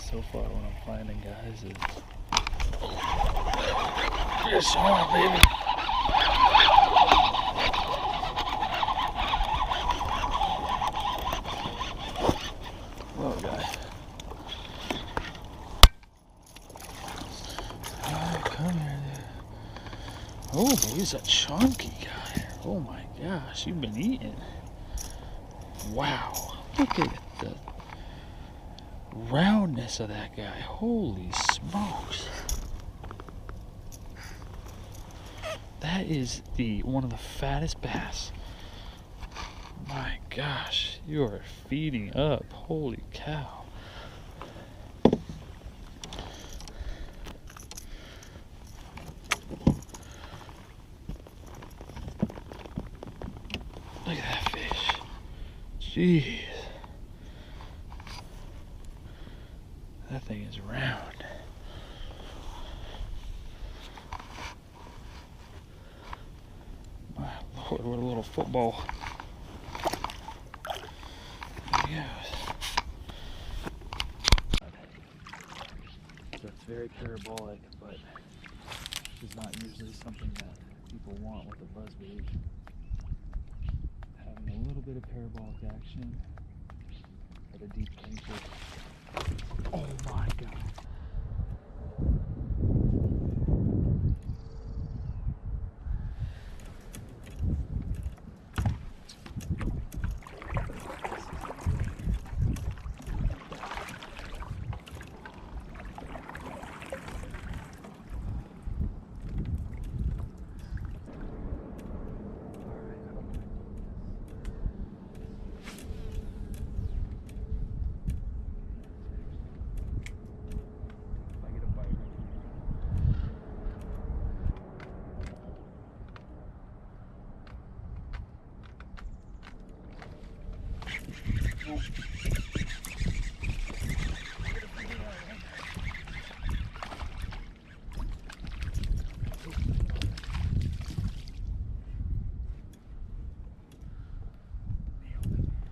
So far, what I'm finding, guys, is fish on, baby. Whoa, guys. Oh, come here, dude. Oh, he's a chunky guy. Oh my gosh, you've been eating. Wow, look at the roundness of that guy. Holy smokes. That is one of the fattest bass. My gosh, you are feeding up. Holy cow. Look at that fish. Jeez. That thing is round. My Lord, what a little football. There he goes. So it's very parabolic, but it's not usually something that people want with a buzzbait. Having a little bit of parabolic action at a deep anchor. Oh my God.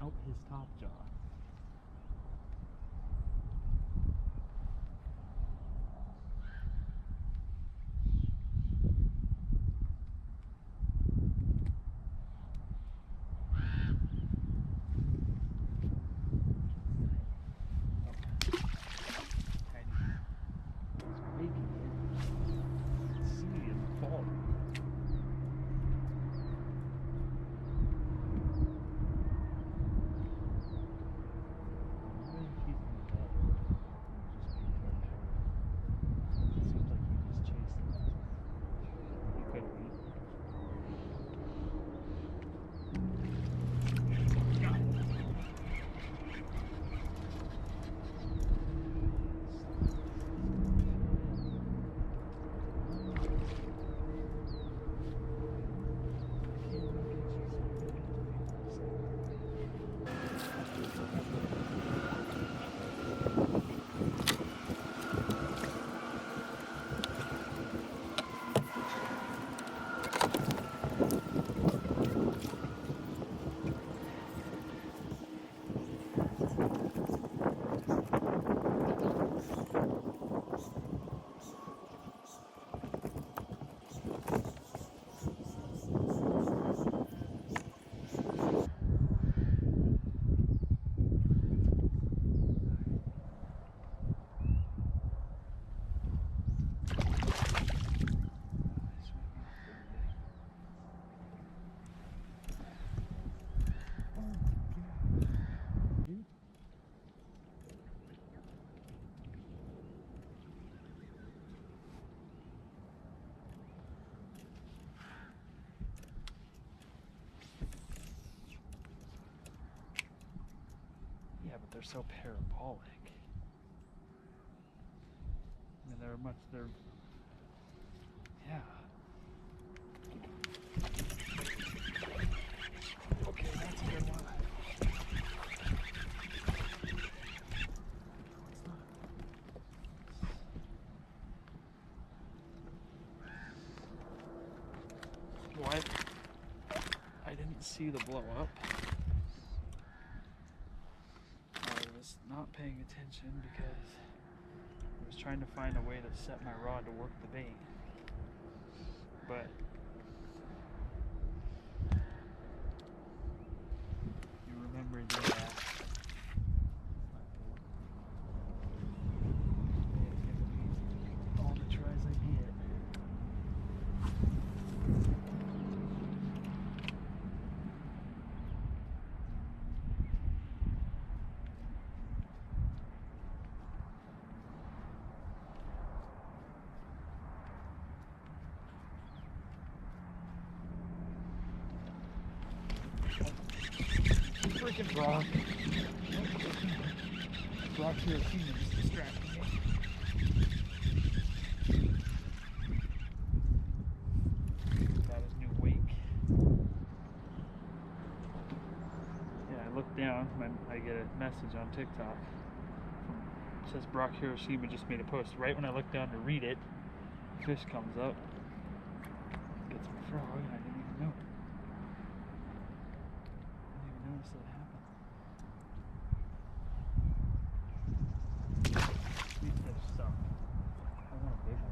Out his top jaw. so parabolic. I mean, they're, yeah. Okay, that's a good one. What? I didn't see the blow up. I was not paying attention because I was trying to find a way to set my rod to work the bait. But you remember the all the tries I get. Freaking rock. Rock here, humans distracting me. Got his new wake. Yeah, I look down and I get a message on TikTok. It says Brock Hiroshima just made a post. Right when I look down to read it, fish comes up. Gets my frog and I didn't even know. I didn't even notice that happened. These fish suck. I want a big one.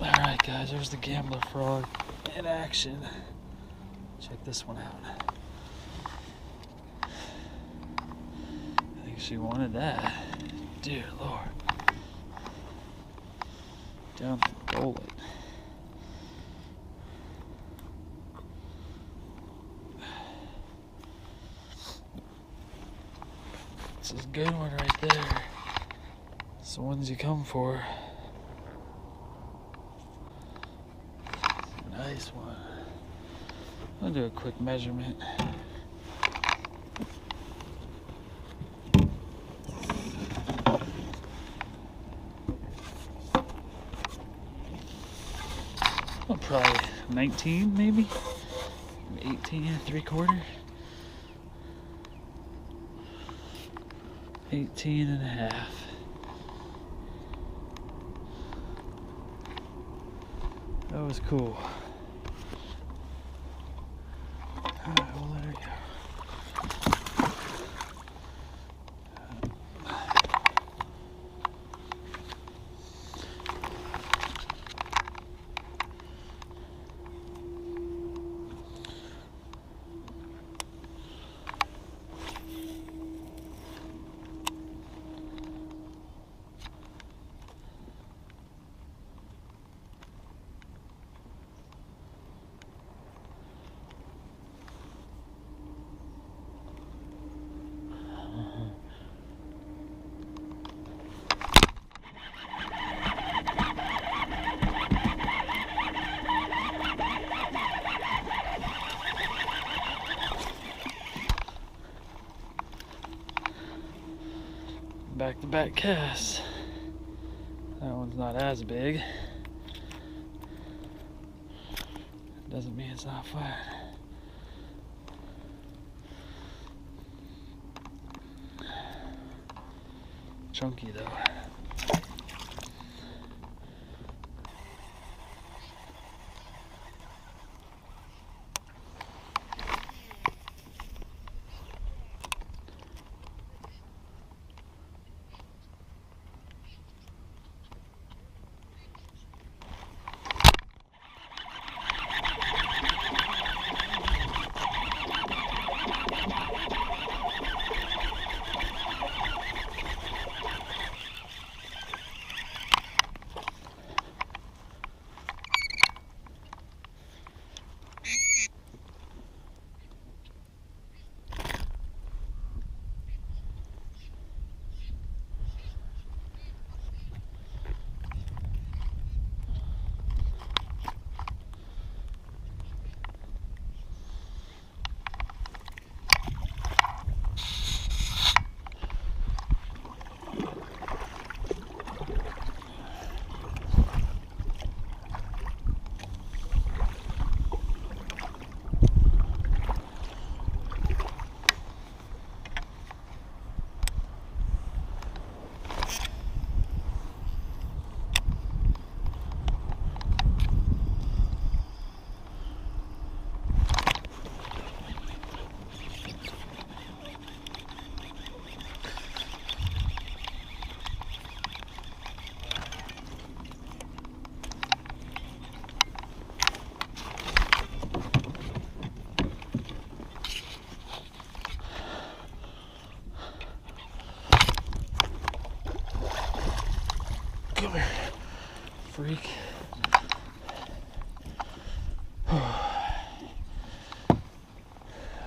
Alright guys, there's the gambler frog in action. Check this one out. I think she wanted that. Dear Lord. Down the gullet. This is a good one right there. It's the ones you come for. Nice one. I'll do a quick measurement. Well, probably 19 maybe? 18 and 3/4. 18 and a half. That was cool. Alright, we'll let her go. back cast. That one's not as big. Doesn't mean it's not flat. Chunky though. Come here, freak.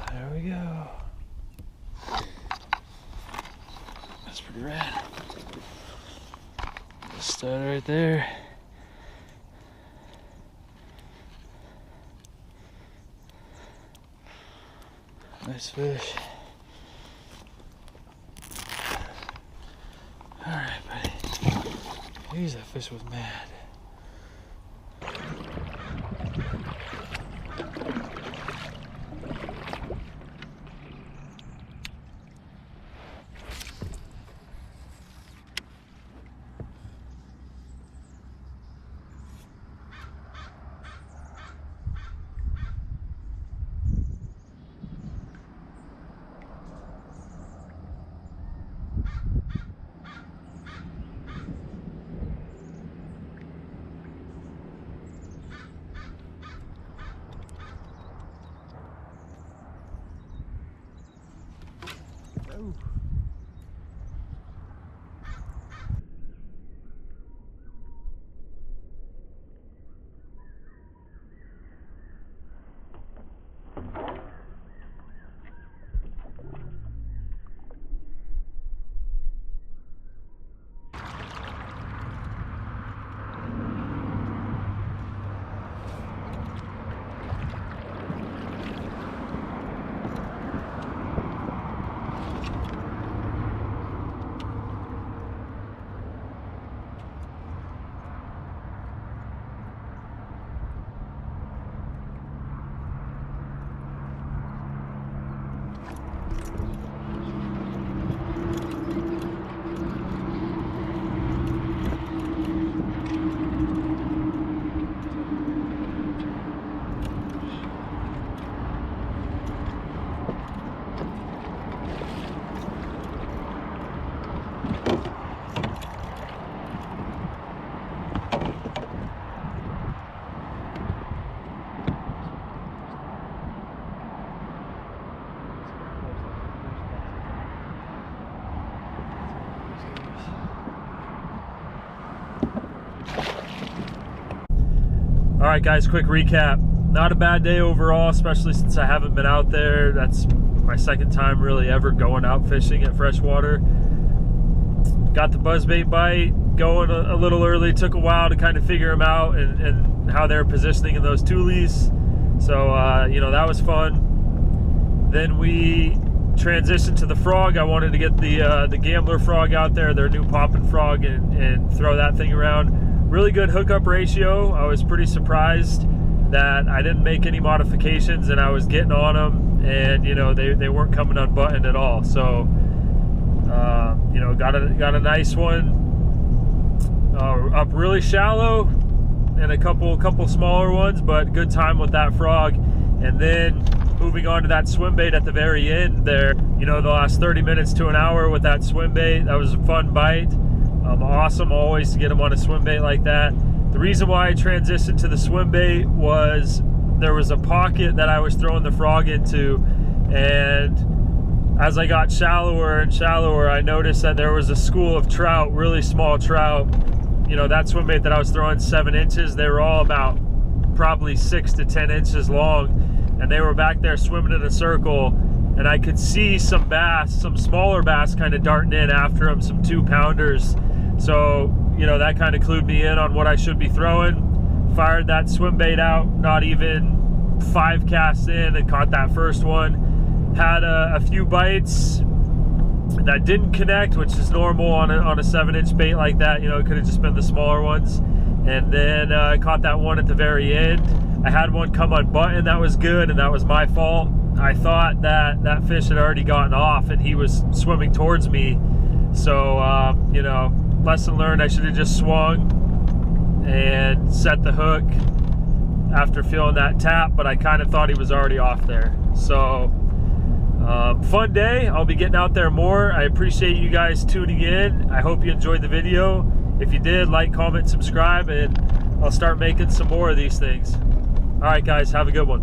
There we go. That's pretty rad. Stud right there. Nice fish. All right, buddy. Jeez, that fish was mad. Oh. All right, guys, quick recap. Not a bad day overall, especially since I haven't been out there. That's my second time really ever going out fishing at Freshwater. Got the buzzbait bite going a little early. Took a while to kind of figure them out and how they're positioning in those toolies. So, you know, that was fun. Then we transition to the frog. I wanted to get the Gambler frog out there, their new popping frog, and throw that thing around. Really good hookup ratio. I was pretty surprised that I didn't make any modifications and I was getting on them, and you know, they weren't coming unbuttoned at all. So you know, got a nice one up really shallow, and a couple smaller ones, but good time with that frog. And then moving on to that swim bait at the very end there, you know, the last 30 minutes to an hour with that swim bait. That was a fun bite. Awesome always to get them on a swim bait like that. The reason why I transitioned to the swim bait was there was a pocket that I was throwing the frog into, and as I got shallower and shallower, I noticed that there was a school of trout, really small trout. You know, that swim bait that I was throwing, 7 inches, they were all about probably 6 to 10 inches long, and they were back there swimming in a circle, and I could see some bass, some smaller bass kind of darting in after them, some 2-pounders. So, you know, that kind of clued me in on what I should be throwing. Fired that swim bait out, not even 5 casts in, and caught that first one. Had a few bites that didn't connect, which is normal on a 7-inch bait like that. You know, it could have just been the smaller ones. And then I caught that one at the very end. I had one come unbuttoned that was good, and that was my fault. I thought that fish had already gotten off and he was swimming towards me. So, you know, lesson learned, I should have just swung and set the hook after feeling that tap, but I kind of thought he was already off there. So, fun day. I'll be getting out there more. I appreciate you guys tuning in. I hope you enjoyed the video. If you did, like, comment, subscribe, and I'll start making some more of these things. All right, guys, have a good one.